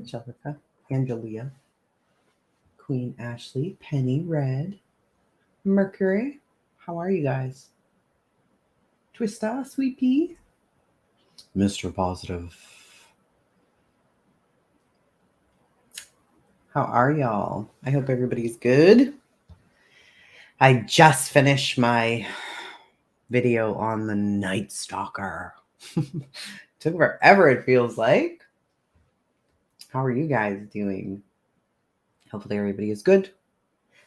Angelica, Angelia, Queen Ashley, Penny, Red, Mercury. How are you guys? Twista, Sweet Pea, Mr. Positive. How are y'all? I hope everybody's good. I just finished my video on the Night Stalker. Took forever, it feels like. How are you guys doing? Hopefully everybody is good.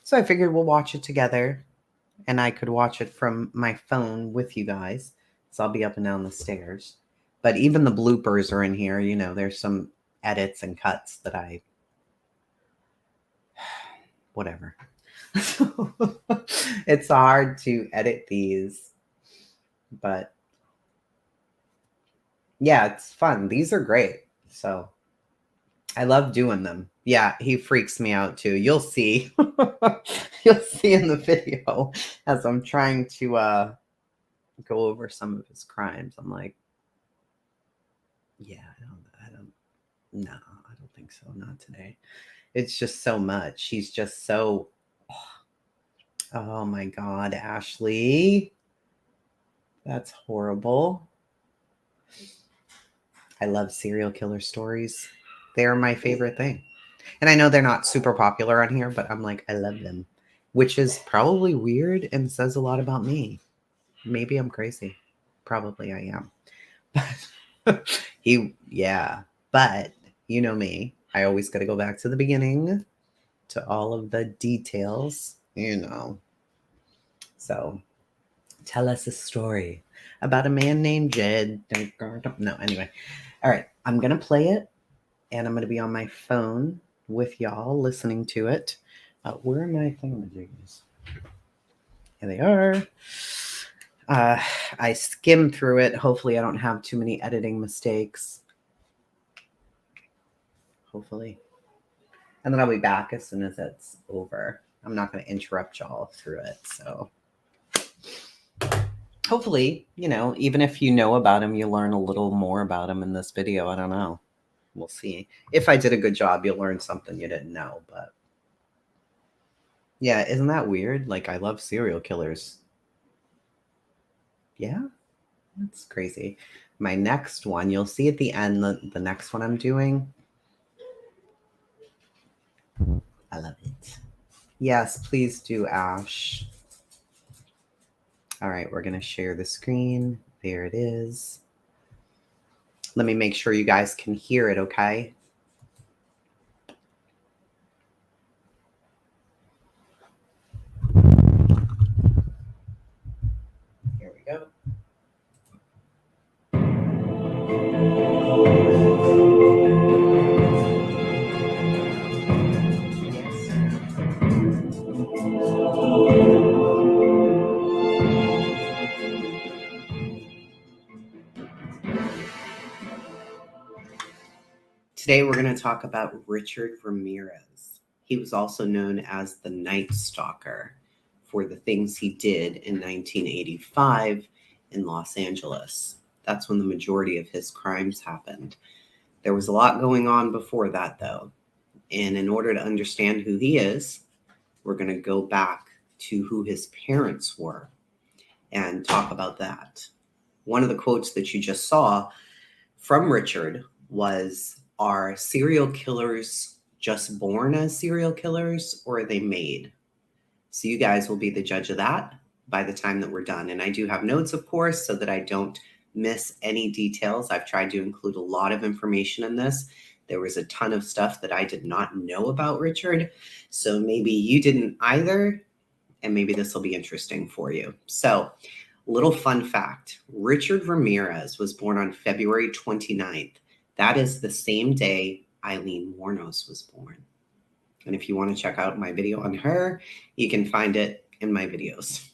So I figured we'll watch it together, and I could watch it from my phone with you guys. So I'll be up and down the stairs. But even the bloopers are in here. You know, there's some edits and cuts that I... Whatever. It's hard to edit these. But yeah, it's fun. These are great. So I love doing them. Yeah, he freaks me out too. You'll see. You'll see in the video as I'm trying to go over some of his crimes. I'm like, yeah, I don't think so. Not today. It's just so much. He's just so, oh my God, Ashley. That's horrible. I love serial killer stories. They're my favorite thing. And I know they're not super popular on here, but I'm like, I love them, which is probably weird and says a lot about me. Maybe I'm crazy. Probably I am. But but you know me. I always got to go back to the beginning, to all of the details, you know. So tell us a story about a man named Jed. No, anyway. All right. I'm going to play it, and I'm going to be on my phone with y'all listening to it. Where are my thingamajigs? Here they are. I skimmed through it. Hopefully I don't have too many editing mistakes. Hopefully. And then I'll be back as soon as it's over. I'm not going to interrupt y'all through it. So hopefully, you know, even if you know about him, you learn a little more about him in this video. I don't know. We'll see. If I did a good job, you'll learn something you didn't know. But yeah, isn't that weird? Like, I love serial killers. Yeah, that's crazy. My next one, you'll see at the end, the next one I'm doing. I love it. Yes, please do, Ash. All right, we're going to share the screen. There it is. Let me make sure you guys can hear it, okay? Here we go. Today we're going to talk about Richard Ramirez. He was also known as the Night Stalker for the things he did in 1985 in Los Angeles. That's when the majority of his crimes happened. There was a lot going on before that, though. And in order to understand who he is, we're going to go back to who his parents were and talk about that. One of the quotes that you just saw from Richard was, are serial killers just born as serial killers, or are they made? So you guys will be the judge of that by the time that we're done. And I do have notes, of course, so that I don't miss any details. I've tried to include a lot of information in this. There was a ton of stuff that I did not know about Richard. So maybe you didn't either, and maybe this will be interesting for you. So, little fun fact, Richard Ramirez was born on February 29th. That is the same day Eileen Wuornos was born. And if you want to check out my video on her, you can find it in my videos.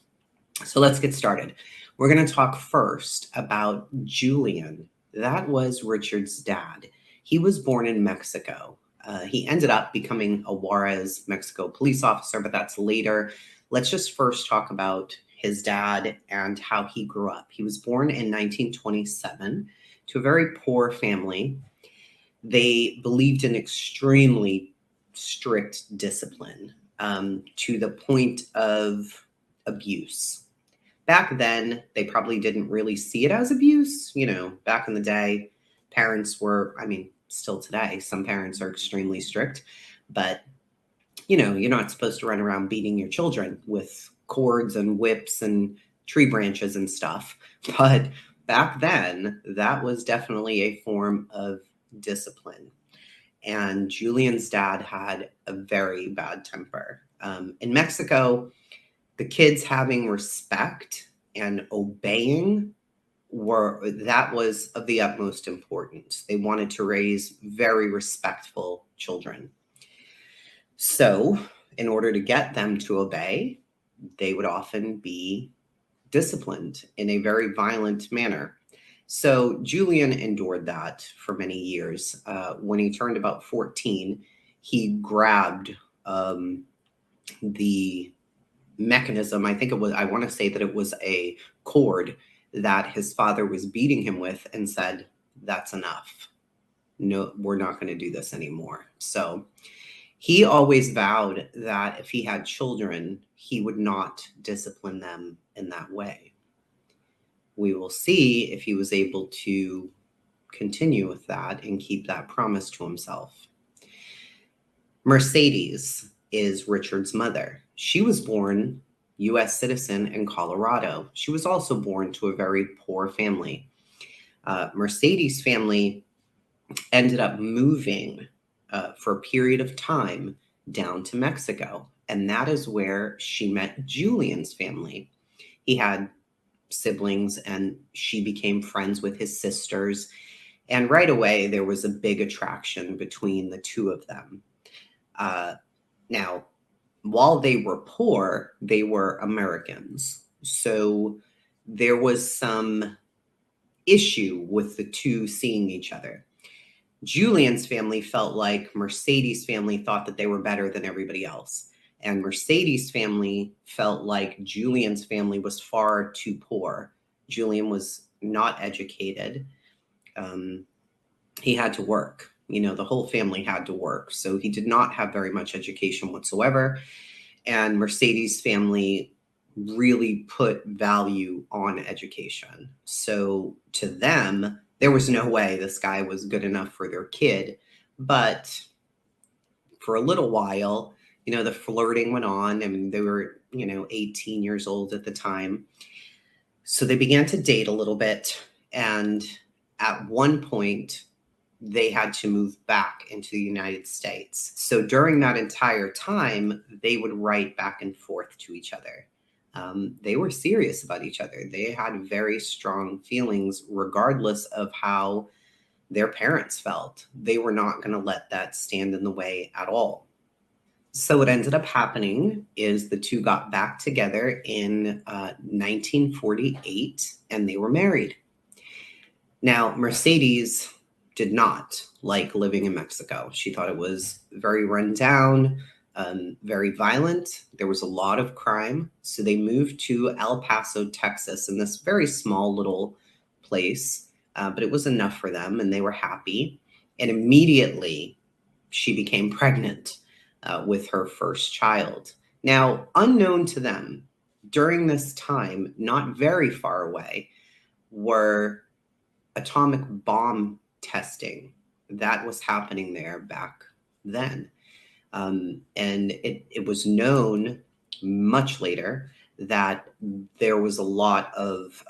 So let's get started. We're going to talk first about Julian. That was Richard's dad. He was born in Mexico. He ended up becoming a Juarez, Mexico police officer, but that's later. Let's just first talk about his dad and how he grew up. He was born in 1927 to a very poor family. They believed in extremely strict discipline, to the point of abuse. Back then, they probably didn't really see it as abuse. Back in the day, parents were, I mean, still today, some parents are extremely strict, but you're not supposed to run around beating your children with cords and whips and tree branches and stuff. But back then, that was definitely a form of discipline. And Julian's dad had a very bad temper. In Mexico, the kids having respect and obeying that was of the utmost importance. They wanted to raise very respectful children. So, in order to get them to obey, they would often be disciplined in a very violent manner. So Julian endured that for many years. When he turned about 14, he grabbed the mechanism. I want to say that it was a cord that his father was beating him with, and said, "That's enough. No, we're not going to do this anymore." So he always vowed that if he had children, he would not discipline them in that way. We will see if he was able to continue with that and keep that promise to himself. Mercedes is Richard's mother. She was born U.S. citizen in Colorado. She was also born to a very poor family. Mercedes' family ended up moving for a period of time down to Mexico, and that is where she met Julian's family. He had siblings, and she became friends with his sisters. And right away, there was a big attraction between the two of them. Now, while they were poor, they were Americans. So there was some issue with the two seeing each other. Julian's family felt like Mercedes' family thought that they were better than everybody else. And Mercedes' family felt like Julian's family was far too poor. Julian was not educated. He had to work. The whole family had to work. So he did not have very much education whatsoever. And Mercedes' family really put value on education. So to them, there was no way this guy was good enough for their kid. But for a little while, the flirting went on. I mean, they were, 18 years old at the time. So they began to date a little bit. And at one point, they had to move back into the United States. So during that entire time, they would write back and forth to each other. They were serious about each other. They had very strong feelings, regardless of how their parents felt. They were not going to let that stand in the way at all. So what ended up happening is the two got back together in 1948, and they were married. Now, Mercedes did not like living in Mexico. She thought it was very run down, very violent. There was a lot of crime. So they moved to El Paso, Texas, in this very small little place. But it was enough for them, and they were happy. And immediately she became pregnant with her first child. Now, unknown to them, during this time, not very far away, were atomic bomb testing that was happening there back then. And it was known much later that there was a lot of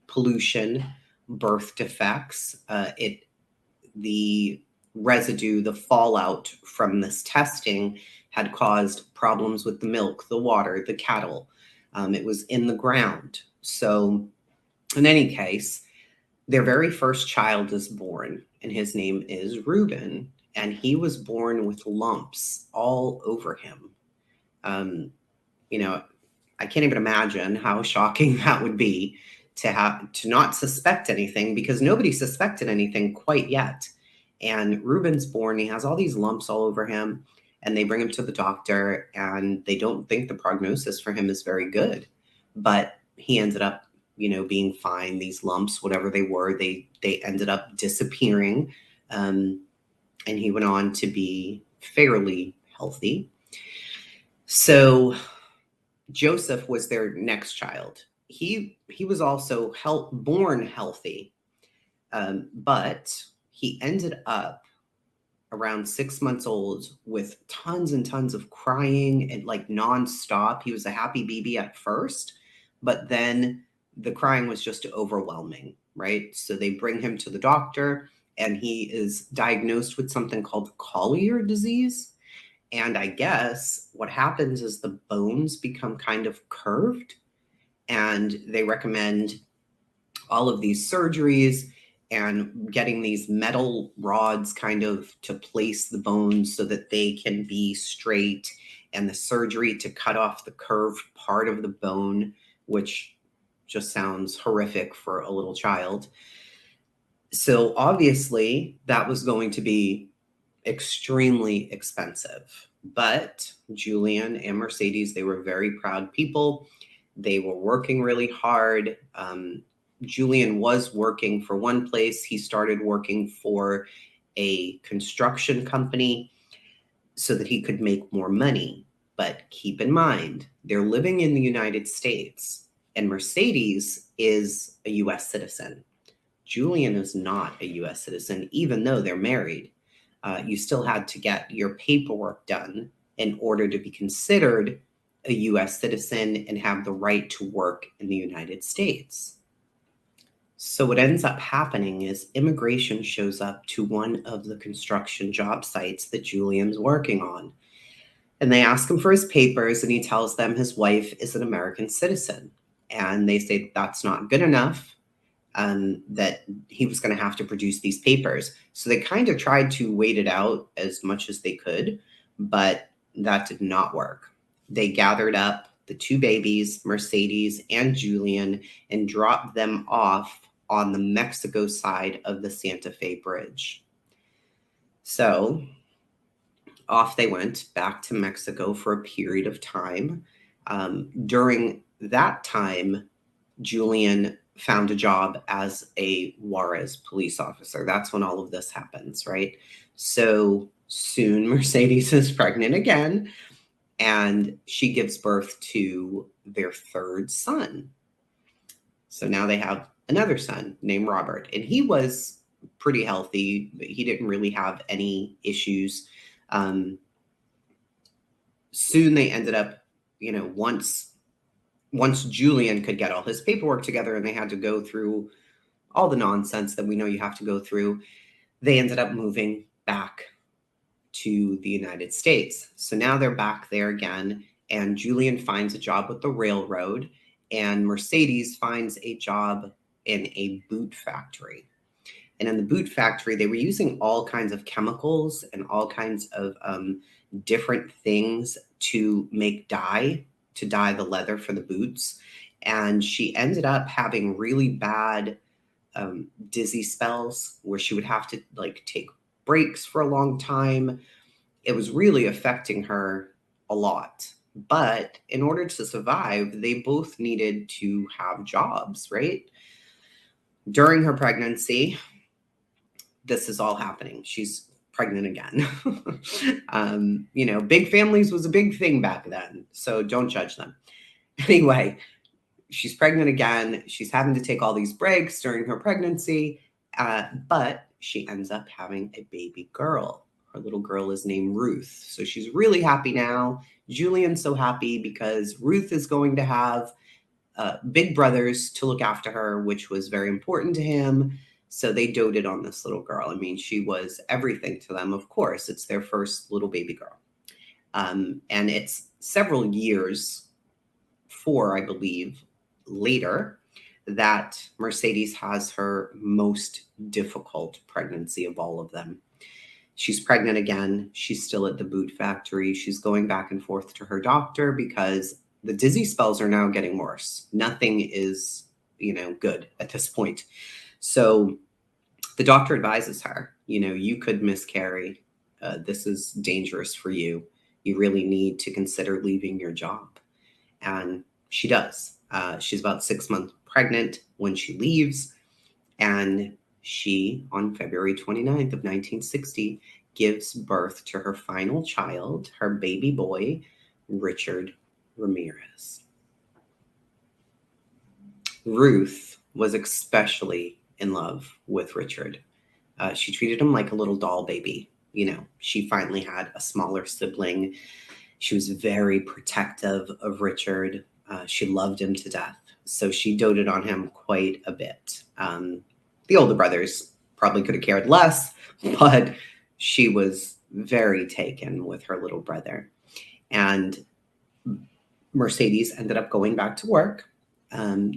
pollution, birth defects. The residue, the fallout from this testing had caused problems with the milk, the water, the cattle. It was in the ground. So in any case, their very first child is born, and his name is Reuben, and he was born with lumps all over him. I can't even imagine how shocking that would be to not suspect anything, because nobody suspected anything quite yet. And Reuben's born, he has all these lumps all over him, and they bring him to the doctor, and they don't think the prognosis for him is very good. But he ended up, being fine. These lumps, whatever they were, they ended up disappearing And he went on to be fairly healthy. So Joseph was their next child. He was also born healthy, but he ended up around 6 months old with tons and tons of crying and like nonstop. He was a happy baby at first, but then the crying was just overwhelming, right? So they bring him to the doctor and he is diagnosed with something called Collier disease. And I guess what happens is the bones become kind of curved, and they recommend all of these surgeries and getting these metal rods kind of to place the bones so that they can be straight, and the surgery to cut off the curved part of the bone, which just sounds horrific for a little child. So obviously that was going to be extremely expensive. But Julian and Mercedes, they were very proud people. They were working really hard. Julian was working for one place. He started working for a construction company so that he could make more money. But keep in mind, they're living in the United States, and Mercedes is a US citizen. Julian is not a US citizen, even though they're married. You still had to get your paperwork done in order to be considered a US citizen and have the right to work in the United States. So what ends up happening is immigration shows up to one of the construction job sites that Julian's working on. And they ask him for his papers, and he tells them his wife is an American citizen. And they say that's not good enough. That he was going to have to produce these papers. So they kind of tried to wait it out as much as they could, but that did not work. They gathered up the two babies, Mercedes and Julian, and dropped them off on the Mexico side of the Santa Fe Bridge. So off they went back to Mexico for a period of time. During that time, Julian found a job as a Juarez police officer. That's when all of this happens, right? So soon Mercedes is pregnant again, and she gives birth to their third son. So now they have another son named Robert, and he was pretty healthy. He didn't really have any issues. Soon they ended up, once Julian could get all his paperwork together and they had to go through all the nonsense that we know you have to go through, they ended up moving back to the United States. So now they're back there again, and Julian finds a job with the railroad, and Mercedes finds a job in a boot factory. And in the boot factory, they were using all kinds of chemicals and all kinds of different things to make dye, to dye the leather for the boots. And she ended up having really bad dizzy spells where she would have to take breaks for a long time. It was really affecting her a lot. But in order to survive, they both needed to have jobs, right? During her pregnancy, this is all happening. She's pregnant again. Big families was a big thing back then, so don't judge them. Anyway, she's pregnant again. She's having to take all these breaks during her pregnancy, but she ends up having a baby girl. Her little girl is named Ruth. So she's really happy now. Julian's so happy because Ruth is going to have big brothers to look after her, which was very important to him. So they doted on this little girl. I mean, she was everything to them. Of course, it's their first little baby girl. And it's several years, I believe, later, that Mercedes has her most difficult pregnancy of all of them. She's pregnant again. She's still at the boot factory. She's going back and forth to her doctor because the dizzy spells are now getting worse. Nothing is, good at this point. So the doctor advises her, you could miscarry. This is dangerous for you. You really need to consider leaving your job. And she does. She's about 6 months pregnant when she leaves, and She, on February 29th of 1960, gives birth to her final child, her baby boy, Richard Ramirez. Ruth was especially in love with Richard. She treated him like a little doll baby. She finally had a smaller sibling. She was very protective of Richard. She loved him to death. So she doted on him quite a bit. The older brothers probably could have cared less, but she was very taken with her little brother. And Mercedes ended up going back to work.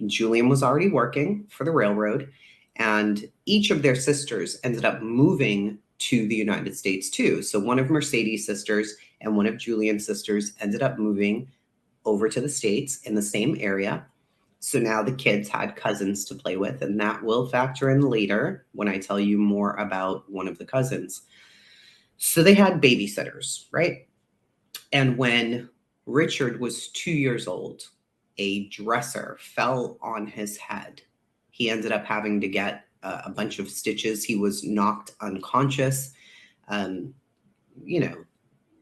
Julian was already working for the railroad, and each of their sisters ended up moving to the United States too. So one of Mercedes' sisters and one of Julian's sisters ended up moving over to the States in the same area. So now the kids had cousins to play with, and that will factor in later when I tell you more about one of the cousins. So they had babysitters, right? And when Richard was 2 years old, a dresser fell on his head. He ended up having to get a bunch of stitches. He was knocked unconscious.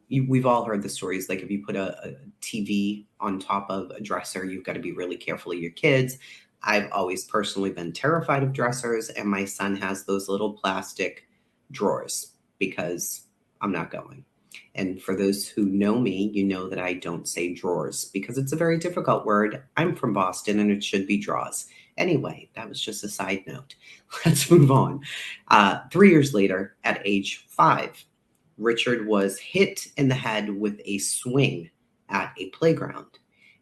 We've all heard the stories. Like if you put a TV on top of a dresser, you've got to be really careful of your kids. I've always personally been terrified of dressers, and my son has those little plastic drawers because I'm not going. And for those who know me, you know that I don't say drawers because it's a very difficult word. I'm from Boston and it should be draws. Anyway, that was just a side note. Let's move on. 3 years later, at age 5, Richard was hit in the head with a swing at a playground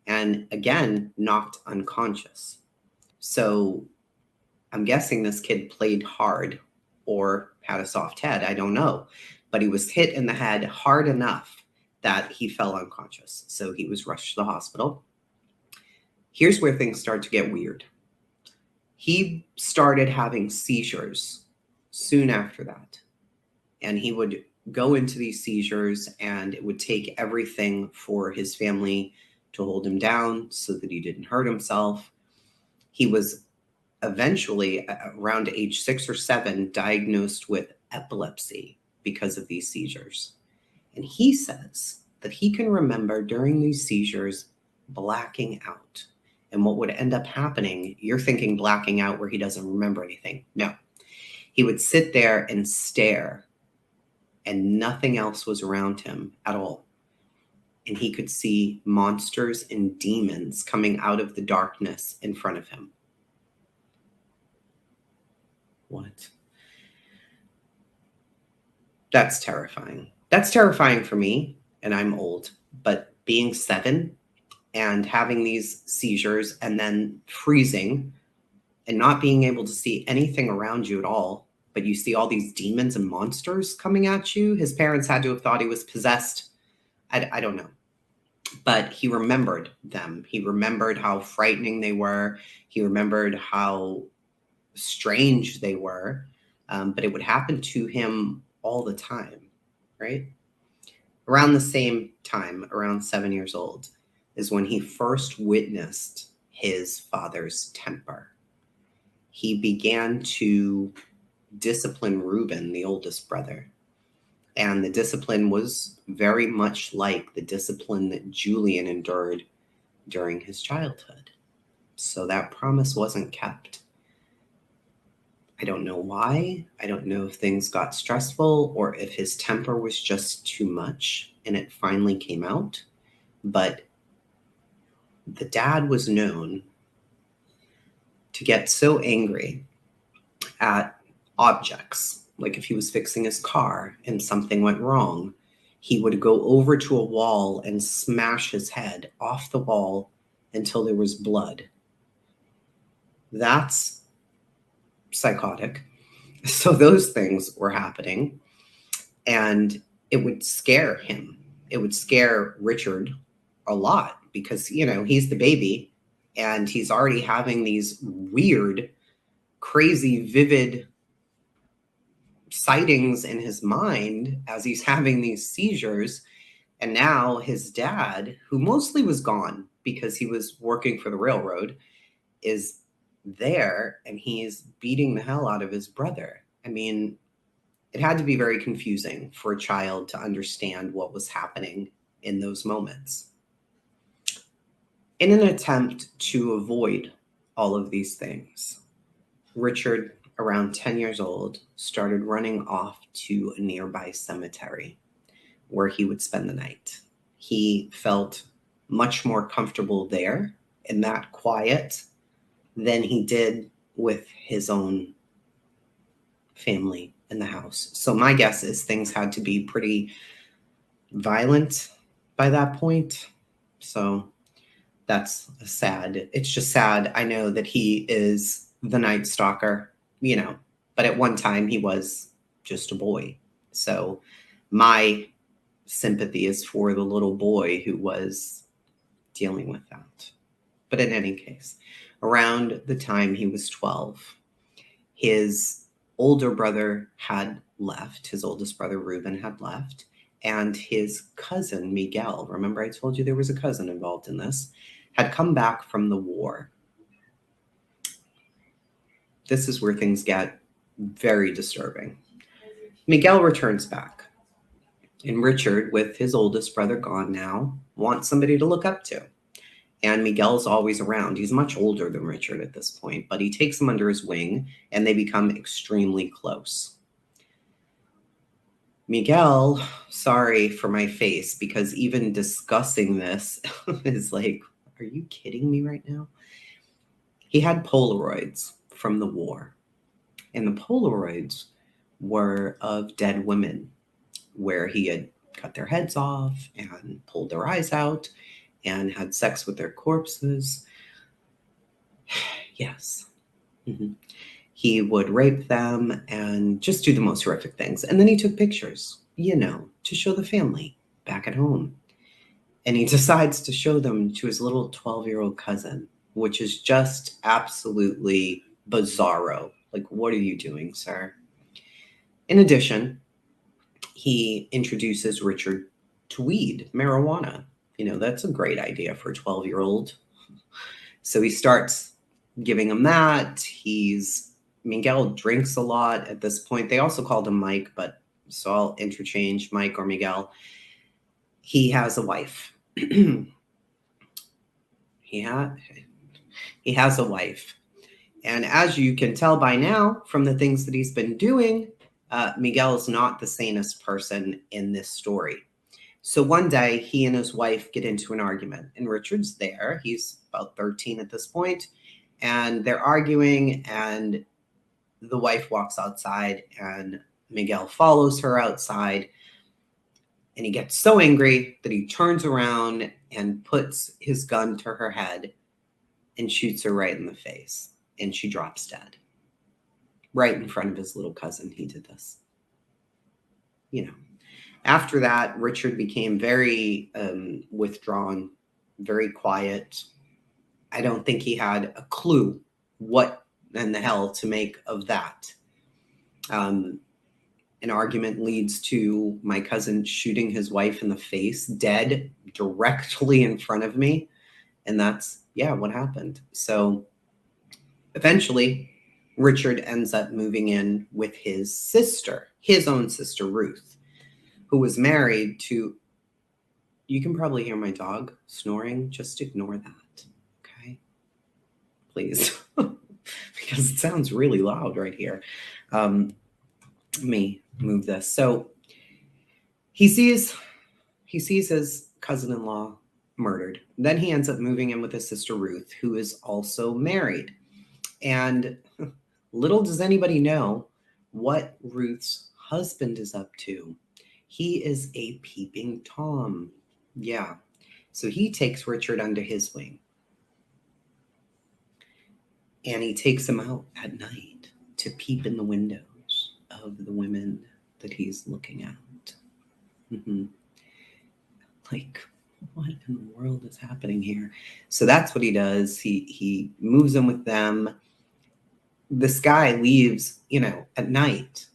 and again knocked unconscious. So I'm guessing this kid played hard or had a soft head. I don't know. But he was hit in the head hard enough that he fell unconscious. So he was rushed to the hospital. Here's where things start to get weird. He started having seizures soon after that. And he would go into these seizures, and it would take everything for his family to hold him down so that he didn't hurt himself. He was eventually, around age 6 or 7, diagnosed with epilepsy because of these seizures. And he says that he can remember during these seizures blacking out. And what would end up happening, you're thinking blacking out where he doesn't remember anything. No, he would sit there and stare, and nothing else was around him at all. And he could see monsters and demons coming out of the darkness in front of him. What? That's terrifying. That's terrifying for me, and I'm old. But being 7 and having these seizures and then freezing and not being able to see anything around you at all, but you see all these demons and monsters coming at you. His parents had to have thought he was possessed. I don't know. But he remembered them. He remembered how frightening they were. He remembered how strange they were. But it would happen to him all the time, right? Around the same time, around 7 years old, is when he first witnessed his father's temper. He began to discipline Reuben, the oldest brother. And the discipline was very much like the discipline that Julian endured during his childhood. So that promise wasn't kept. I don't know why. I don't know if things got stressful or if his temper was just too much and it finally came out. But the dad was known to get so angry at objects. Like if he was fixing his car and something went wrong, he would go over to a wall and smash his head off the wall until there was blood. That's psychotic. So those things were happening, and it would scare him. It would scare Richard a lot because, he's the baby and he's already having these weird, crazy, vivid sightings in his mind as he's having these seizures. And now his dad, who mostly was gone because he was working for the railroad, is there and he's beating the hell out of his brother. I mean, it had to be very confusing for a child to understand what was happening in those moments. In an attempt to avoid all of these things, Richard, around 10 years old, started running off to a nearby cemetery where he would spend the night. He felt much more comfortable there in that quiet than he did with his own family in the house. So my guess is things had to be pretty violent by that point. So that's sad. It's just sad. I know that he is the Night Stalker, but at one time he was just a boy. So my sympathy is for the little boy who was dealing with that. But in any case, around the time he was 12, his older brother had left. His oldest brother, Reuben, had left. And his cousin, Miguel, remember I told you there was a cousin involved in this, had come back from the war. This is where things get very disturbing. Miguel returns back. And Richard, with his oldest brother gone now, wants somebody to look up to. And Miguel's always around. He's much older than Richard at this point, but he takes him under his wing and they become extremely close. Miguel, sorry for my face, because even discussing this is like, are you kidding me right now? He had Polaroids from the war. And the Polaroids were of dead women where he had cut their heads off and pulled their eyes out and had sex with their corpses. Yes. Mm-hmm. He would rape them and just do the most horrific things. And then he took pictures, to show the family back at home. And he decides to show them to his little 12-year-old cousin, which is just absolutely bizarro. Like, what are you doing, sir? In addition, he introduces Richard to weed, marijuana. That's a great idea for a 12-year-old. So he starts giving him that. Miguel drinks a lot at this point. They also called him Mike, so I'll interchange Mike or Miguel. He has a wife. He has a wife. And as you can tell by now from the things that he's been doing, Miguel is not the sanest person in this story. So one day he and his wife get into an argument and Richard's there. He's about 13 at this point, and they're arguing and the wife walks outside and Miguel follows her outside, and he gets so angry that he turns around and puts his gun to her head and shoots her right in the face, and she drops dead. Right in front of his little cousin, he did this. After that, Richard became very withdrawn, very quiet. I don't think he had a clue what in the hell to make of that. An argument leads to my cousin shooting his wife in the face, dead, directly in front of me. And that's, what happened. So eventually, Richard ends up moving in with his sister, his own sister, Ruth, who was married to, you can probably hear my dog snoring. Just ignore that, okay? Please, because it sounds really loud right here. Let me move this. So he sees his cousin-in-law murdered. Then he ends up moving in with his sister Ruth, who is also married. And little does anybody know what Ruth's husband is up to. He is a peeping Tom. Yeah. So he takes Richard under his wing. And he takes him out at night to peep in the windows of the women that he's looking at. Mm-hmm. Like, what in the world is happening here? So that's what he does. He moves in with them. This guy leaves, at night.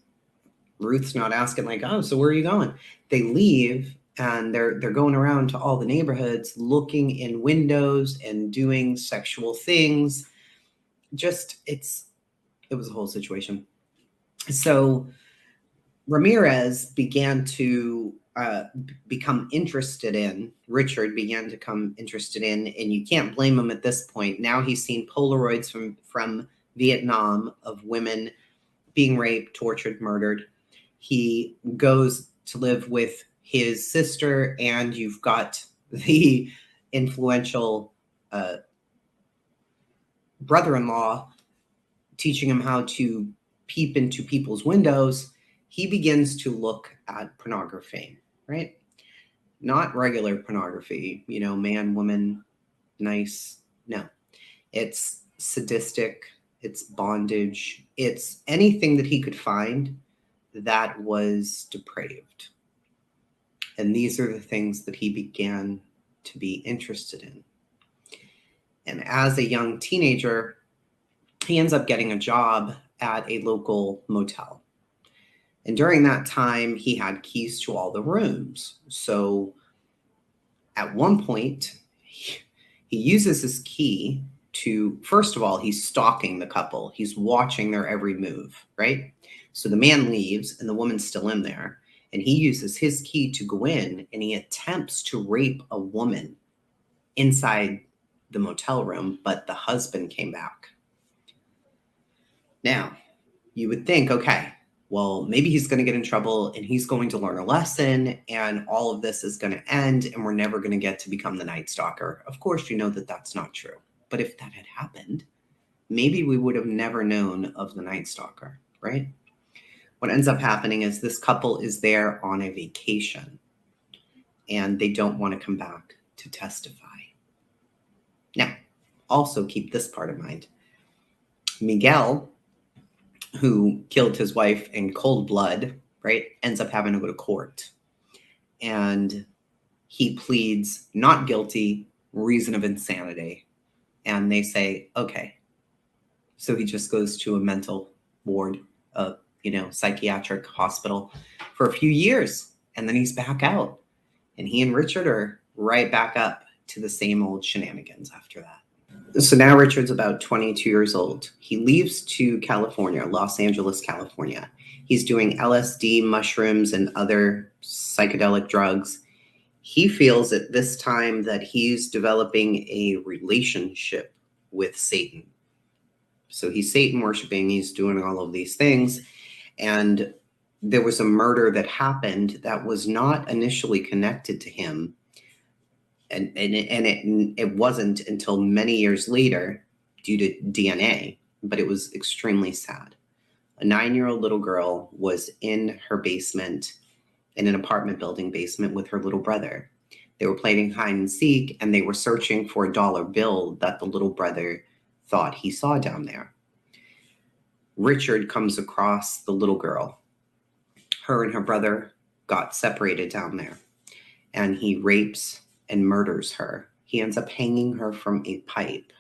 Ruth's not asking like, oh, so where are you going? They leave and they're going around to all the neighborhoods looking in windows and doing sexual things. it was a whole situation. So Ramirez began to become interested in, Richard began to become interested in, and you can't blame him at this point. Now he's seen Polaroids from Vietnam of women being raped, tortured, murdered. He goes to live with his sister, and you've got the influential brother-in-law teaching him how to peep into people's windows. He begins to look at pornography, right? Not regular pornography, man, woman, nice. No, it's sadistic, it's bondage, it's anything that he could find that was depraved. And these are the things that he began to be interested in. And as a young teenager, he ends up getting a job at a local motel. And during that time, he had keys to all the rooms. So at one point, he uses his key to, first of all, he's stalking the couple. He's watching their every move, right? So the man leaves and the woman's still in there. And he uses his key to go in and he attempts to rape a woman inside the motel room, but the husband came back. Now, you would think, okay, well, maybe he's going to get in trouble and he's going to learn a lesson and all of this is going to end and we're never going to get to become the Night Stalker. Of course, you know that that's not true. But if that had happened, maybe we would have never known of the Night Stalker, right? What ends up happening is this couple is there on a vacation and they don't want to come back to testify. Now, also keep this part in mind. Miguel, who killed his wife in cold blood, right, ends up having to go to court. And he pleads not guilty, reason of insanity. And they say, okay. So he just goes to a mental ward, psychiatric hospital for a few years. And then he's back out. And he and Richard are right back up to the same old shenanigans after that. So now Richard's about 22 years old. He leaves to California, Los Angeles, California. He's doing LSD, mushrooms, and other psychedelic drugs. He feels at this time that he's developing a relationship with Satan. So he's Satan worshiping, he's doing all of these things. And there was a murder that happened that was not initially connected to him. And it wasn't until many years later due to DNA, but it was extremely sad. A 9-year-old little girl was in her basement, in an apartment building basement with her little brother. They were playing hide and seek and they were searching for a dollar bill that the little brother thought he saw down there. Richard comes across the little girl. Her and her brother got separated down there and he rapes and murders her. He ends up hanging her from a pipe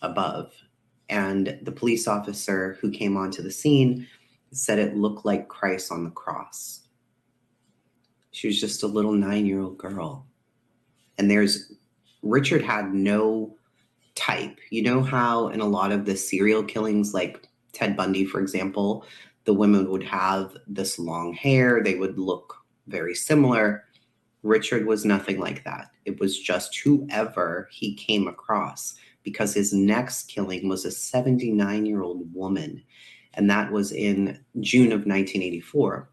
above. And the police officer who came onto the scene said it looked like Christ on the cross. She was just a little 9-year-old girl. And Richard had no type. You know how in a lot of the serial killings, like Ted Bundy, for example, the women would have this long hair. They would look very similar. Richard was nothing like that. It was just whoever he came across, because his next killing was a 79-year-old woman. And that was in June of 1984.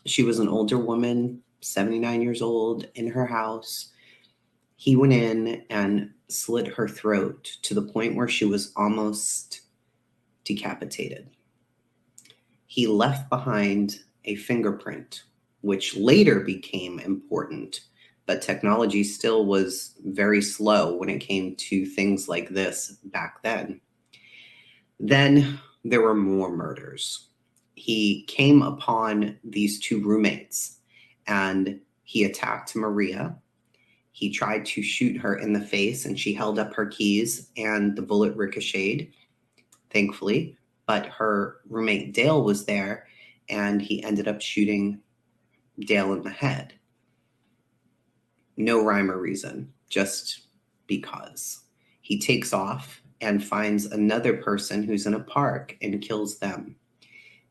She was an older woman, 79 years old, in her house. He went in and slit her throat to the point where she was almost decapitated. He left behind a fingerprint, which later became important, but technology still was very slow when it came to things like this back then. Then there were more murders. He came upon these two roommates and he attacked Maria. He tried to shoot her in the face and she held up her keys and the bullet ricocheted, thankfully, but her roommate Dale was there and he ended up shooting Dale in the head. No rhyme or reason, just because. He takes off and finds another person who's in a park and kills them,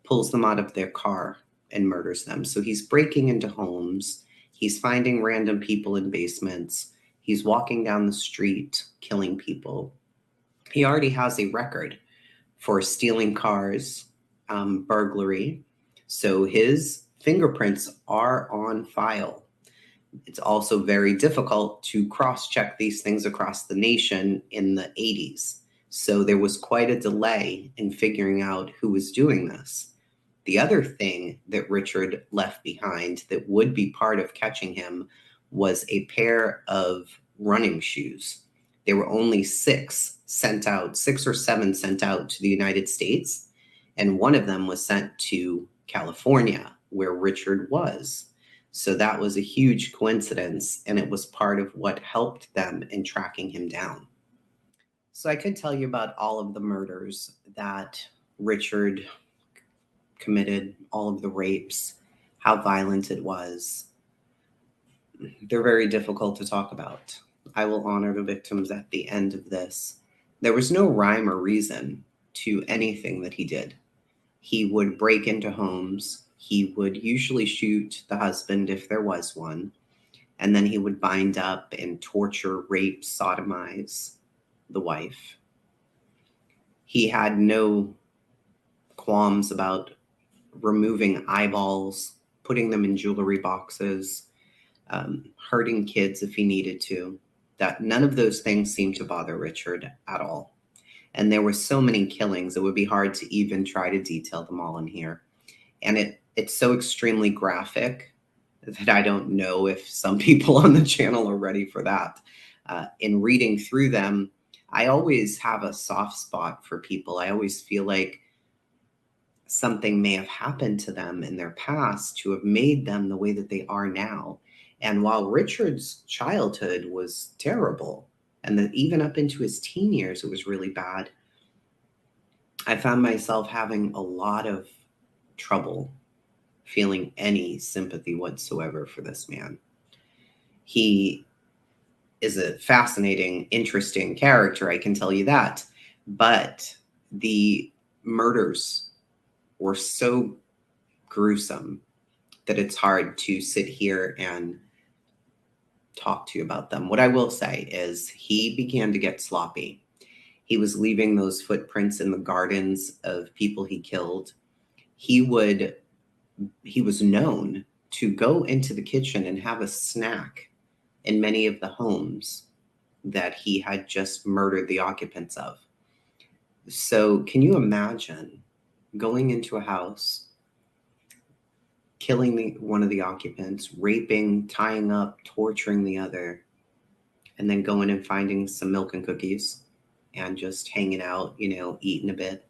pulls them out of their car and murders them. So he's breaking into homes. He's finding random people in basements. He's walking down the street, killing people. He already has a record for stealing cars, burglary. So his fingerprints are on file. It's also very difficult to cross-check these things across the nation in the 80s. So there was quite a delay in figuring out who was doing this. The other thing that Richard left behind that would be part of catching him was a pair of running shoes. There were only six or seven sent out to the United States, and one of them was sent to California, where Richard was. So that was a huge coincidence, and it was part of what helped them in tracking him down. So I could tell you about all of the murders that Richard committed, all of the rapes, how violent it was. They're very difficult to talk about. I will honor the victims at the end of this. There was no rhyme or reason to anything that he did. He would break into homes. He would usually shoot the husband if there was one. And then he would bind up and torture, rape, sodomize the wife. He had no qualms about removing eyeballs, putting them in jewelry boxes, hurting kids if he needed to. That none of those things seemed to bother Richard at all. And there were so many killings, it would be hard to even try to detail them all in here. And it's so extremely graphic that I don't know if some people on the channel are ready for that. In reading through them, I always have a soft spot for people. I always feel like something may have happened to them in their past to have made them the way that they are now. And while Richard's childhood was terrible, and then even up into his teen years, it was really bad, I found myself having a lot of trouble feeling any sympathy whatsoever for this man. He is a fascinating, interesting character, I can tell you that. But the murders were so gruesome that it's hard to sit here and talk to you about them. What I will say is he began to get sloppy. He was leaving those footprints in the gardens of people he killed. He was known to go into the kitchen and have a snack in many of the homes that he had just murdered the occupants of. So can you imagine going into a house, killing one of the occupants, raping, tying up, torturing the other, and then going and finding some milk and cookies and just hanging out, eating a bit?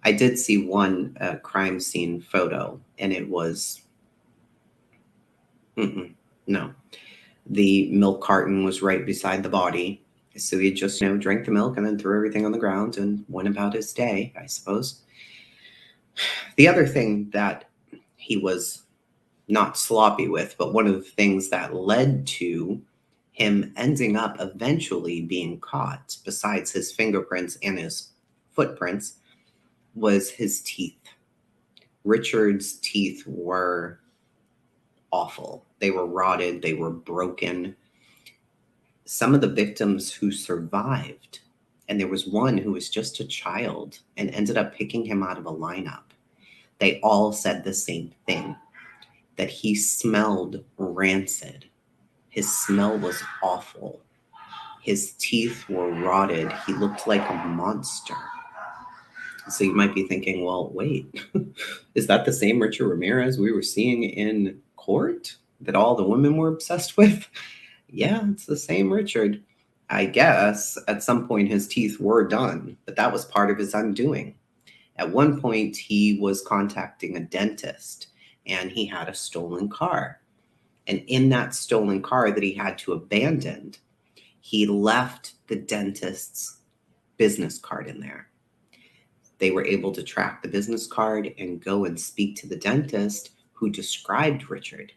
I did see one crime scene photo, and it was, no. The milk carton was right beside the body. So he just, drank the milk and then threw everything on the ground and went about his day, I suppose. The other thing that he was not sloppy with, but one of the things that led to him ending up eventually being caught, besides his fingerprints and his footprints, was his teeth. Richard's teeth were awful. They were rotted. They were broken. Some of the victims who survived, and there was one who was just a child and ended up picking him out of a lineup, they all said the same thing, that he smelled rancid. His smell was awful. His teeth were rotted. He looked like a monster. So you might be thinking, well, wait, is that the same Richard Ramirez we were seeing in court that all the women were obsessed with? Yeah, it's the same Richard. I guess at some point his teeth were done, but that was part of his undoing. At one point, he was contacting a dentist, and he had a stolen car. And in that stolen car that he had to abandon, he left the dentist's business card in there. They were able to track the business card and go and speak to the dentist who described Richard.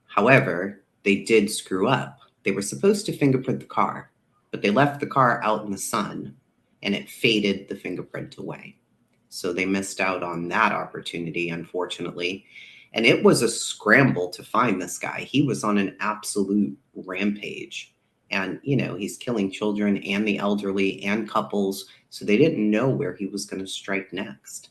However, they did screw up. They were supposed to fingerprint the car, but they left the car out in the sun and it faded the fingerprint away. So they missed out on that opportunity, unfortunately. And it was a scramble to find this guy. He was on an absolute rampage. And, he's killing children and the elderly and couples. So they didn't know where he was going to strike next.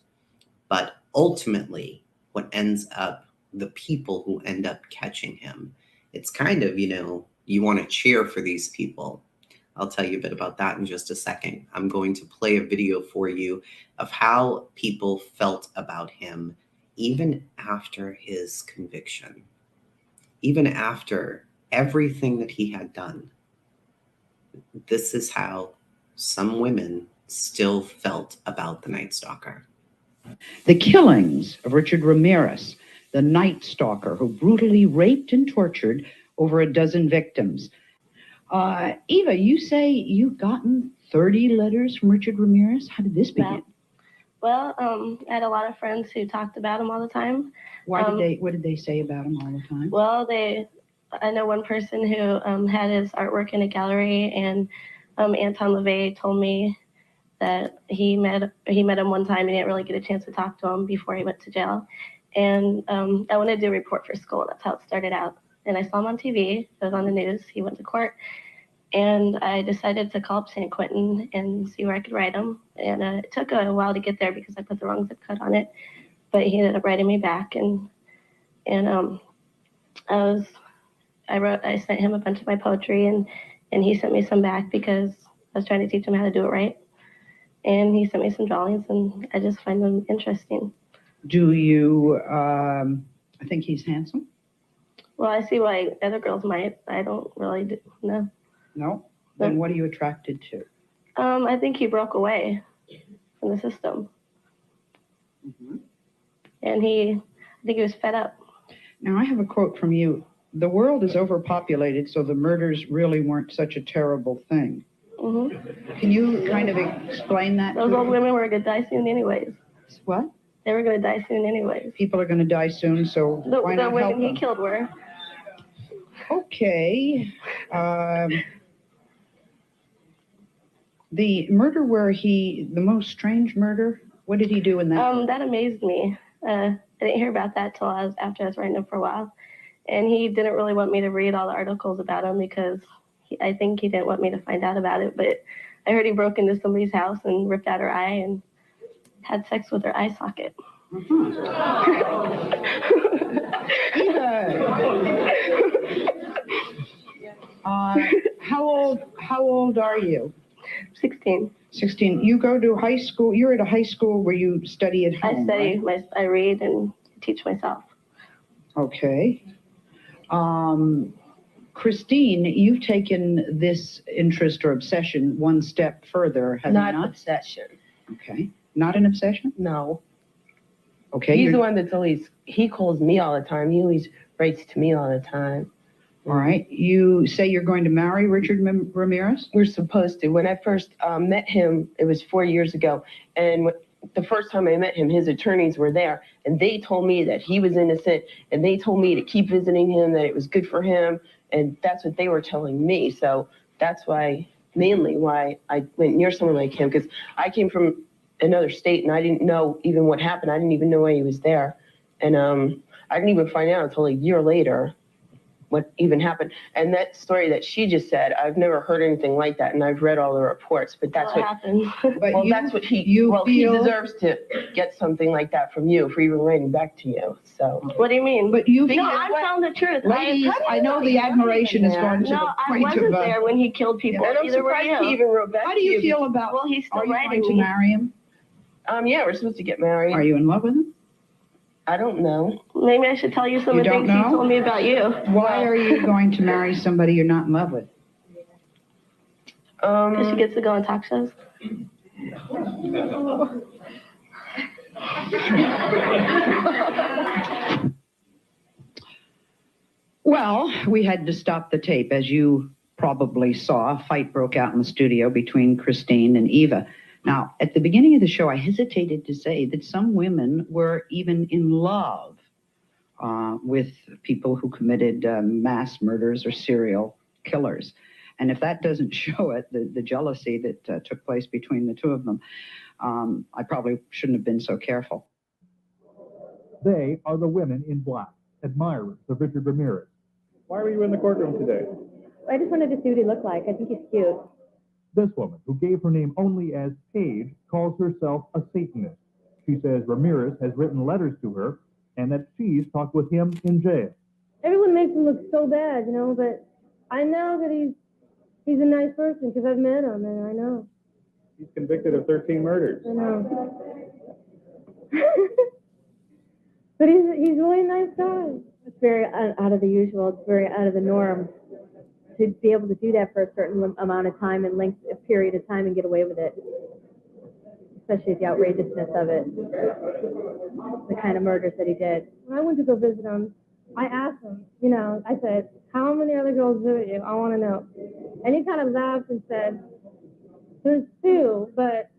But ultimately, the people who end up catching him, it's kind of, you want to cheer for these people. I'll tell you a bit about that in just a second. I'm going to play a video for you of how people felt about him even after his conviction, even after everything that he had done. This is how some women still felt about the Night Stalker. The killings of Richard Ramirez, the Night Stalker, who brutally raped and tortured over a dozen victims. Eva, you say you've gotten 30 letters from Richard Ramirez. How did this begin? Well, I had a lot of friends who talked about him all the time. What did they say about him all the time? Well, I know one person who had his artwork in a gallery, and Anton LaVey told me that he met him one time and didn't really get a chance to talk to him before he went to jail. And I wanted to do a report for school. That's how it started out. And I saw him on TV. It was on the news. He went to court. And I decided to call up St. Quinton and see where I could write him. And it took a while to get there because I put the wrong zip code on it. But he ended up writing me back. And I sent him a bunch of my poetry, and he sent me some back because I was trying to teach him how to do it right. And he sent me some drawings, and I just find them interesting. Do you think he's handsome? Well, I see why other girls might. I don't really know. No? Then what are you attracted to? I think he broke away from the system. Mm-hmm. And I think he was fed up. Now, I have a quote from you. The world is overpopulated, so the murders really weren't such a terrible thing. Mm-hmm. Can you kind of explain that? Those old women were going to die soon anyways. What? They were going to die soon anyways. People are going to die soon, so why not help them? The women he killed were. Okay. The murder the most strange murder, what did he do in that? That amazed me. I didn't hear about that till after I was writing him for a while. And he didn't really want me to read all the articles about him because I think he didn't want me to find out about it. But I heard he broke into somebody's house and ripped out her eye and had sex with her eye socket. How old are you? 16. 16. You go to high school. You're at a high school where you study at home. I read and teach myself. Okay. Christine, you've taken this interest or obsession one step further, have you not? Not obsession. Okay. Not an obsession? No. Okay. He's the one that's he calls me all the time. He always writes to me all the time. All right. You say you're going to marry Richard Ramirez? We're supposed to. When I first met him, it was 4 years ago. And the first time I met him, his attorneys were there. And they told me that he was innocent. And they told me to keep visiting him, that it was good for him. And that's what they were telling me. So that's mainly why I went near someone like him. Because I came from another state and I didn't know even what happened. I didn't even know why he was there. And I didn't even find out until a year later what even happened. And that story that she just said, I've never heard anything like that, and I've read all the reports, but that's what happened. That's what he deserves to get something like that from you for even writing back to you. So what do you mean? But you no, I'm telling the truth. Ladies, I know the admiration is going to the point I wasn't there when he killed people. And I'm surprised he even wrote back. How do you feel about? Well, he's still writing. Are you going to marry him? Yeah, we're supposed to get married. Are you in love with him? I don't know. Maybe I should tell you some of the things he told me about you. Why are you going to marry somebody you're not in love with? Because she gets to go on talk shows. Well, we had to stop the tape. As you probably saw, a fight broke out in the studio between Christine and Eva. Now, at the beginning of the show, I hesitated to say that some women were even in love with people who committed mass murders or serial killers. And if that doesn't show it, the jealousy that took place between the two of them, I probably shouldn't have been so careful. They are the women in black, admirers of Richard Ramirez. Why were you in the courtroom today? I just wanted to see what he looked like. I think he's cute. This woman, who gave her name only as Paige, calls herself a Satanist. She says Ramirez has written letters to her and that she's talked with him in jail. Everyone makes him look so bad, but I know that he's a nice person because I've met him and I know. He's convicted of 13 murders. I know. But he's really a nice guy. It's very out of the usual. It's very out of the norm to be able to do that for a certain amount of time and length, a period of time, and get away with it. Especially the outrageousness of it, the kind of murders that he did. When I went to go visit him, I asked him, I said, how many other girls visit you? I want to know. And he kind of laughed and said, there's 2, but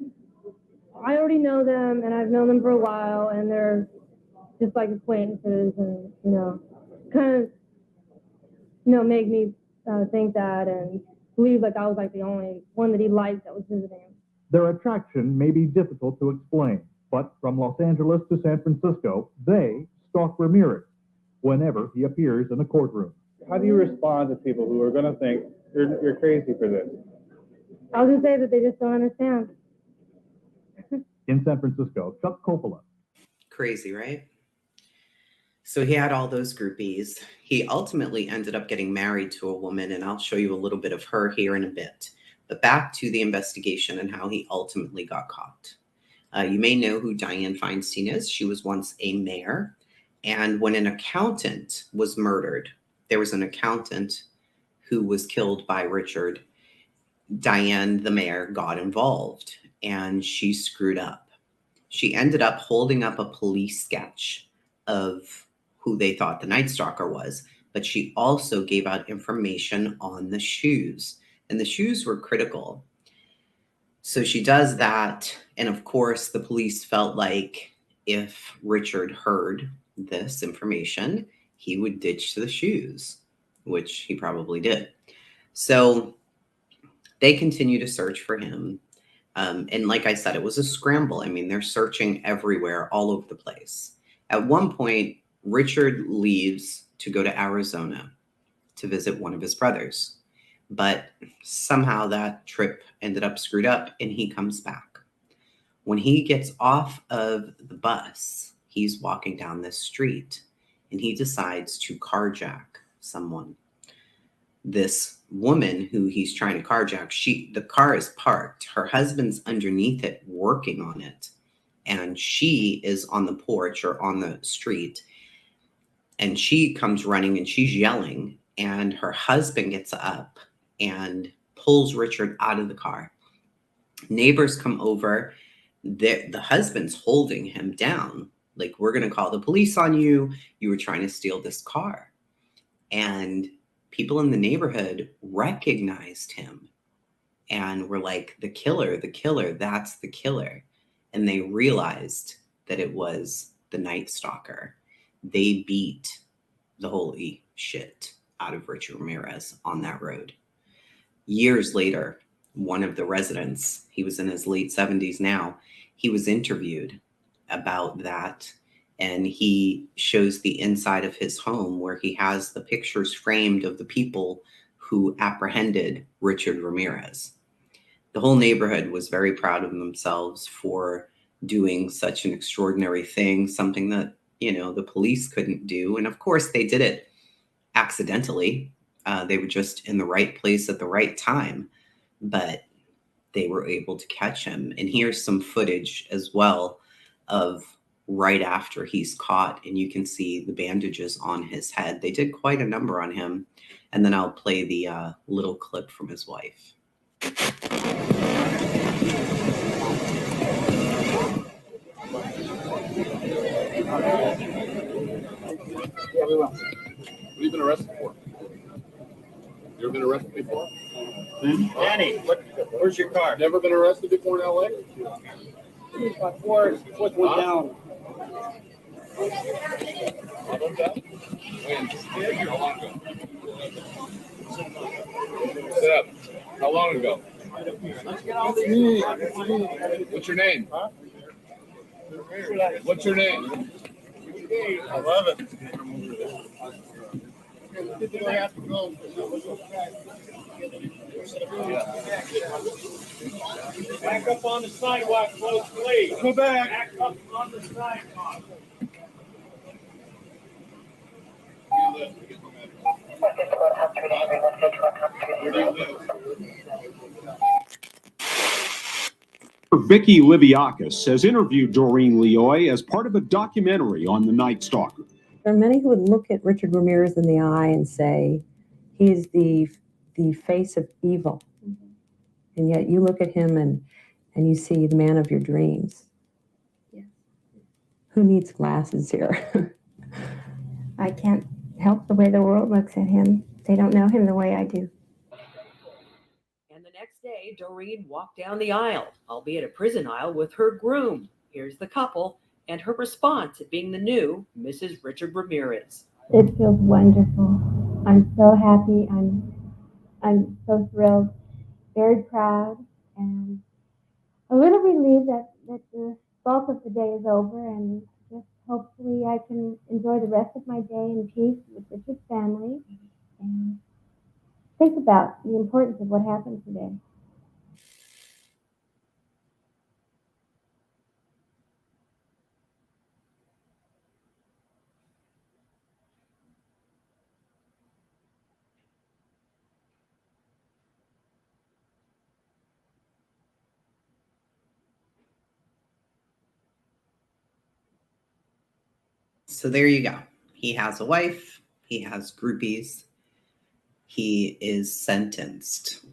I already know them, and I've known them for a while, and they're just like acquaintances, and, kind of, made me think that and believe like I was like the only one that he liked that was visiting him. Their attraction may be difficult to explain, but from Los Angeles to San Francisco, they stalk Ramirez whenever he appears in a courtroom. How do you respond to people who are going to think you're crazy for this? I'll just say that they just don't understand. In San Francisco, Chuck Coppola. Crazy, right? So he had all those groupies. He ultimately ended up getting married to a woman, and I'll show you a little bit of her here in a bit. But back to the investigation and how he ultimately got caught. You may know who Dianne Feinstein is. She was once a mayor. And when an accountant was murdered, there was an accountant who was killed by Richard. Dianne, the mayor, got involved, and she screwed up. She ended up holding up a police sketch of who they thought the Night Stalker was, but she also gave out information on the shoes, and the shoes were critical. So she does that, and of course the police felt like if Richard heard this information, he would ditch the shoes, which he probably did. So they continue to search for him. And like I said, it was a scramble. I mean, they're searching everywhere, all over the place. At one point, Richard leaves to go to Arizona to visit one of his brothers. But somehow that trip ended up screwed up and he comes back. When he gets off of the bus, he's walking down this street and he decides to carjack someone. This woman who he's trying to carjack, the car is parked. Her husband's underneath it working on it. And she is on the porch or on the street. And she comes running and she's yelling. And her husband gets up and pulls Richard out of the car. Neighbors come over. The husband's holding him down. Like, we're going to call the police on you. You were trying to steal this car. And people in the neighborhood recognized him and were like, the killer, that's the killer. And they realized that it was the Night Stalker. They beat the holy shit out of Richard Ramirez on that road. Years later, one of the residents, he was in his late 70s now, he was interviewed about that. And he shows the inside of his home where he has the pictures framed of the people who apprehended Richard Ramirez. The whole neighborhood was very proud of themselves for doing such an extraordinary thing, something that, the police couldn't do. And of course, they did it accidentally. They were just in the right place at the right time, but they were able to catch him. And here's some footage as well of right after he's caught, and you can see the bandages on his head. They did quite a number on him. And then I'll play the little clip from his wife. What have you been arrested for? You ever been arrested before? Danny, where's your car? Never been arrested before in LA? My foot went down. How long ago? When? How long ago? Sit up. How long ago? What's your name? What's your name? 11. Back up on the sidewalk, folks, please. Go back. Back up on the sidewalk. Vicky Liviakis has interviewed Doreen Leoy as part of a documentary on the Night Stalker. There are many who would look at Richard Ramirez in the eye and say, he's the face of evil. And yet you look at him and you see the man of your dreams. Yeah. Who needs glasses here? I can't help the way the world looks at him. They don't know him the way I do. And the next day, Doreen walked down the aisle, albeit a prison aisle, with her groom. Here's the couple and her response at being the new Mrs. Richard Ramirez. It feels wonderful. I'm so happy. I'm so thrilled, very proud, and a little relieved that the bulk of the day is over, and just hopefully I can enjoy the rest of my day in peace with Richard's family and think about the importance of what happened today. So there you go. He has a wife. He has groupies. He is sentenced.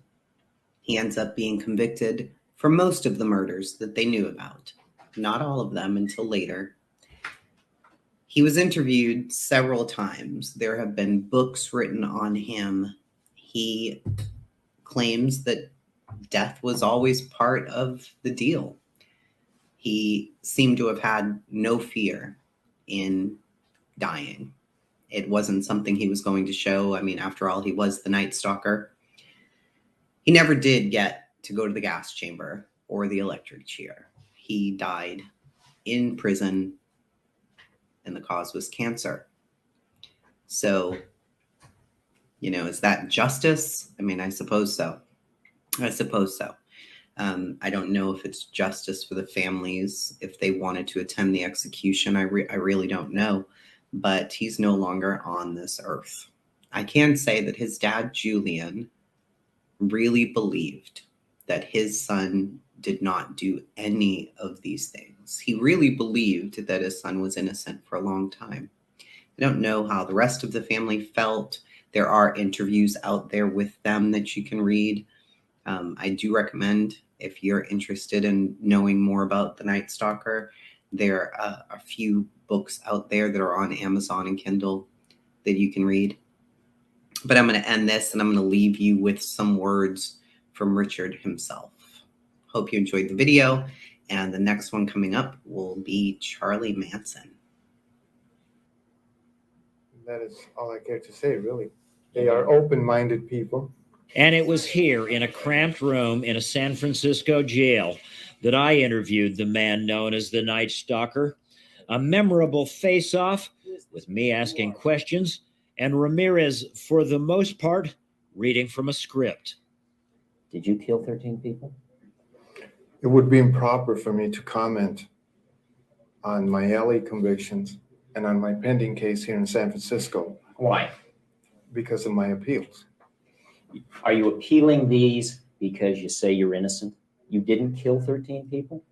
He ends up being convicted for most of the murders that they knew about. Not all of them until later. He was interviewed several times. There have been books written on him. He claims that death was always part of the deal. He seemed to have had no fear in dying. It wasn't something he was going to show. I mean, after all, he was the Night Stalker. He never did get to go to the gas chamber or the electric chair. He died in prison, and the cause was cancer. So, is that justice? I mean, I suppose so. I don't know if it's justice for the families, if they wanted to attend the execution. I really don't know. But he's no longer on this earth. I can say that his dad, Julian, really believed that his son did not do any of these things. He really believed that his son was innocent for a long time. I don't know how the rest of the family felt. There are interviews out there with them that you can read. I do recommend, if you're interested in knowing more about the Night Stalker, there are a few books out there that are on Amazon and Kindle that you can read. But I'm going to end this and I'm going to leave you with some words from Richard himself. Hope you enjoyed the video. And the next one coming up will be Charlie Manson. That is all I care to say, really. They are open-minded people. And it was here in a cramped room in a San Francisco jail that I interviewed the man known as the Night Stalker. A memorable face-off with me asking questions and Ramirez, for the most part, reading from a script. Did you kill 13 people? It would be improper for me to comment on my LA convictions and on my pending case here in San Francisco. Why? Because of my appeals. Are you appealing these because you say you're innocent? You didn't kill 13 people?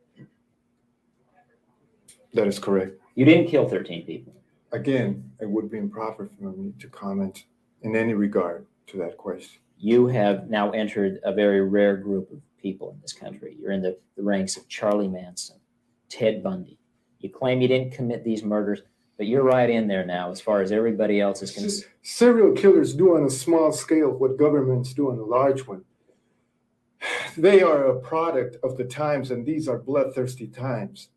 That is correct. You didn't kill 13 people? Again, it would be improper for me to comment in any regard to that question. You have now entered a very rare group of people in this country. You're in the ranks of Charlie Manson, Ted Bundy. You claim you didn't commit these murders, but you're right in there now as far as everybody else is concerned. Serial killers do on a small scale what governments do on a large one. They are a product of the times, and these are bloodthirsty times.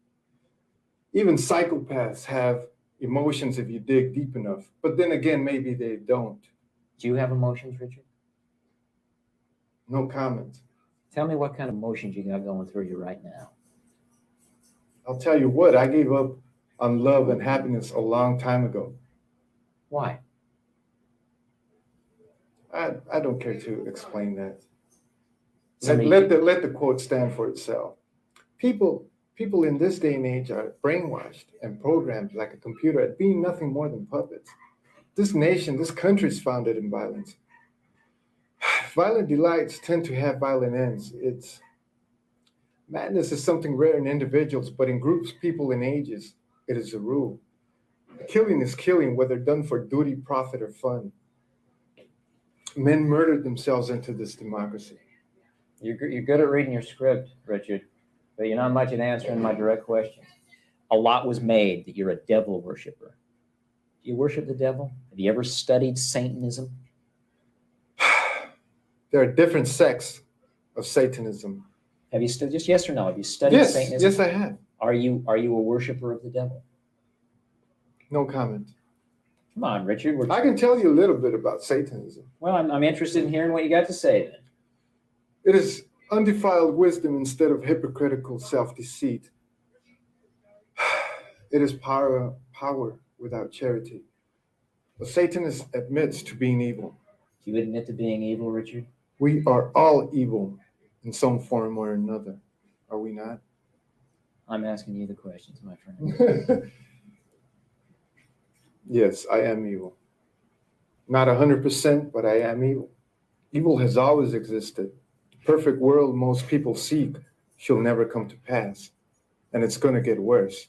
Even psychopaths have emotions if you dig deep enough. But then again, maybe they don't. Do you have emotions, Richard? No comment. Tell me what kind of emotions you got going through you right now. I'll tell you what, I gave up on love and happiness a long time ago. Why? I don't care to explain that. Somebody- Let the quote stand for itself. People in this day and age are brainwashed and programmed like a computer at being nothing more than puppets. This nation, this country is founded in violence. Violent delights tend to have violent ends. Madness is something rare in individuals, but in groups, people, and ages, it is a rule. Killing is killing, whether done for duty, profit, or fun. Men murdered themselves into this democracy. You're good at reading your script, Richard, but you're not much at answering my direct questions. A lot was made that you're a devil worshiper. Do you worship the devil? Have you ever studied Satanism? There are different sects of Satanism. Have you studied, just yes or no, have you studied Yes, Satanism? yes, I have. Are you a worshiper of the devil? No comment. Come on, Richard. I can tell you a little bit about Satanism. Well, I'm interested in hearing what you got to say then. It is undefiled wisdom instead of hypocritical self-deceit. It is power without charity. A Satanist admits to being evil. Do you admit to being evil, Richard? We are all evil in some form or another, are we not? I'm asking you the questions, my friend. Yes, I am evil. Not 100%, but I am evil. Evil has always existed. The perfect world most people seek shall never come to pass, and it's going to get worse.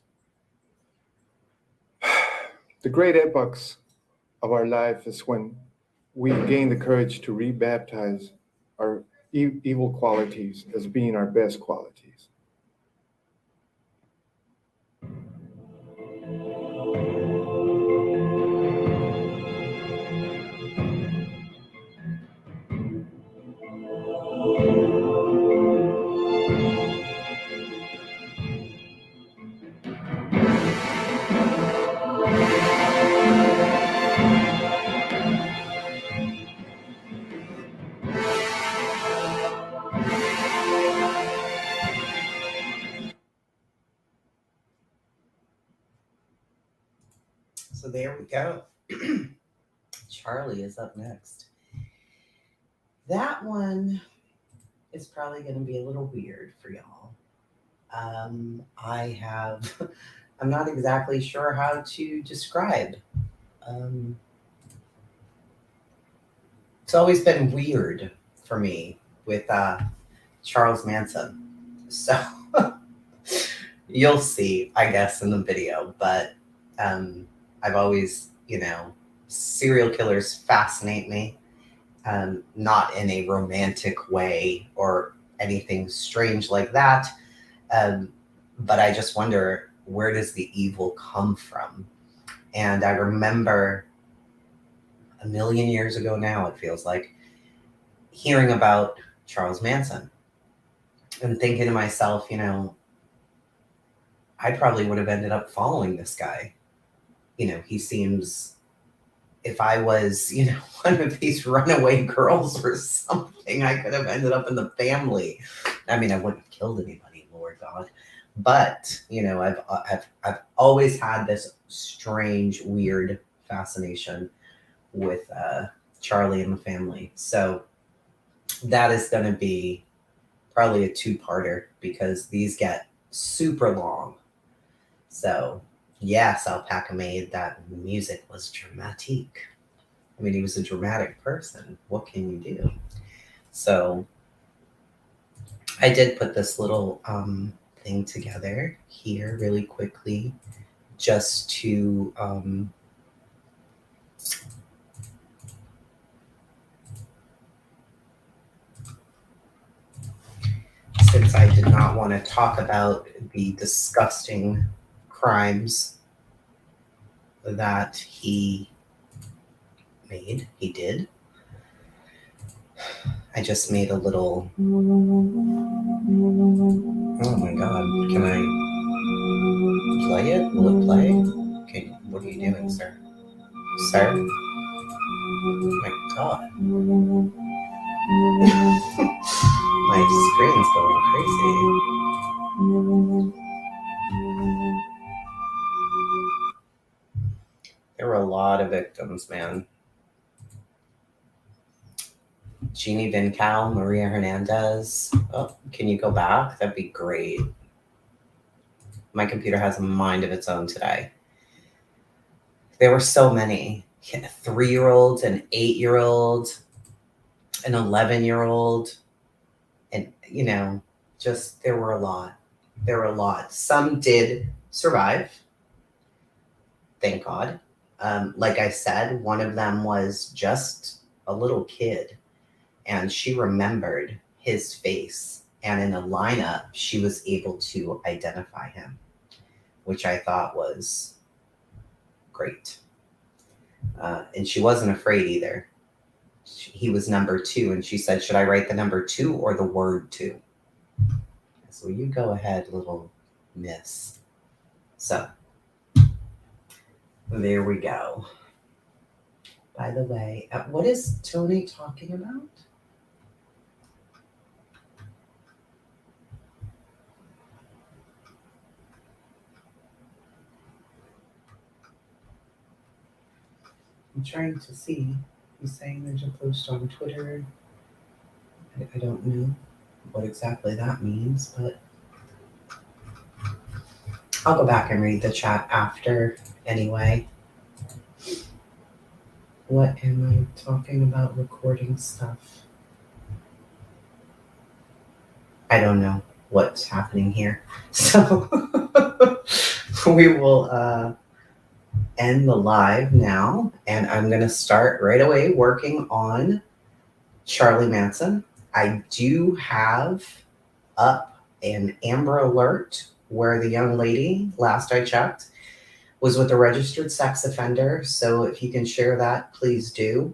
The great epochs of our life is when we gain the courage to rebaptize our evil qualities as being our best qualities. So there we go. Charlie is up next. That one is probably going to be a little weird for y'all. I'm not exactly sure how to describe. It's always been weird for me with Charles Manson. So you'll see, I guess, in the video, but I've always, serial killers fascinate me, not in a romantic way or anything strange like that. But I just wonder, where does the evil come from? And I remember a million years ago now, it feels like, hearing about Charles Manson and thinking to myself, I probably would have ended up following this guy. He seems, if I was, one of these runaway girls or something, I could have ended up in the family. I mean, I wouldn't have killed anybody, Lord God. But, I've always had this strange, weird fascination with Charlie and the family. So that is going to be probably a two-parter because these get super long. So yes, Alpaca made that music was dramatique. I mean, he was a dramatic person. What can you do? So I did put this little thing together here really quickly just to since I did not want to talk about the disgusting crimes that he did. I just made a little, oh my God, can I play it? Will it play? Okay, what are you doing, sir? Sir? Oh my God. lot of victims, man. Jeannie Vincal, Maria Hernandez. Oh, can you go back? That'd be great. My computer has a mind of its own today. There were so many. A 3-year-old, an 8-year-old, an 11-year-old, and just there were a lot. There were a lot. Some did survive. Thank God. Like I said, one of them was just a little kid, and she remembered his face. And in a lineup, she was able to identify him, which I thought was great. And she wasn't afraid either. He was number 2, and she said, should I write the number 2 or the word 2? So you go ahead, little miss. So there we go. By the way, what is Tony talking about? I'm trying to see. He's saying there's a post on Twitter. I don't know what exactly that means, but I'll go back and read the chat after anyway. What am I talking about? Recording stuff. I don't know what's happening here. So we will end the live now, and I'm going to start right away working on Charlie Manson. I do have up an Amber Alert where the young lady, last I checked, was with a registered sex offender. So if you can share that, please do.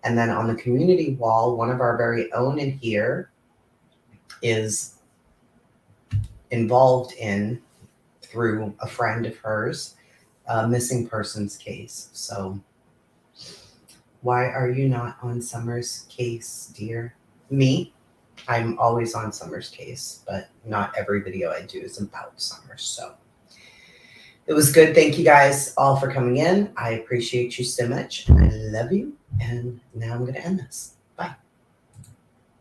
And then on the community wall, one of our very own in here is involved in, through a friend of hers, a missing persons case. So why are you not on Summer's case, dear? Me? I'm always on Summer's case, but not every video I do is about Summer. So it was good. Thank you guys all for coming in. I appreciate you so much. I love you. And now I'm going to end this.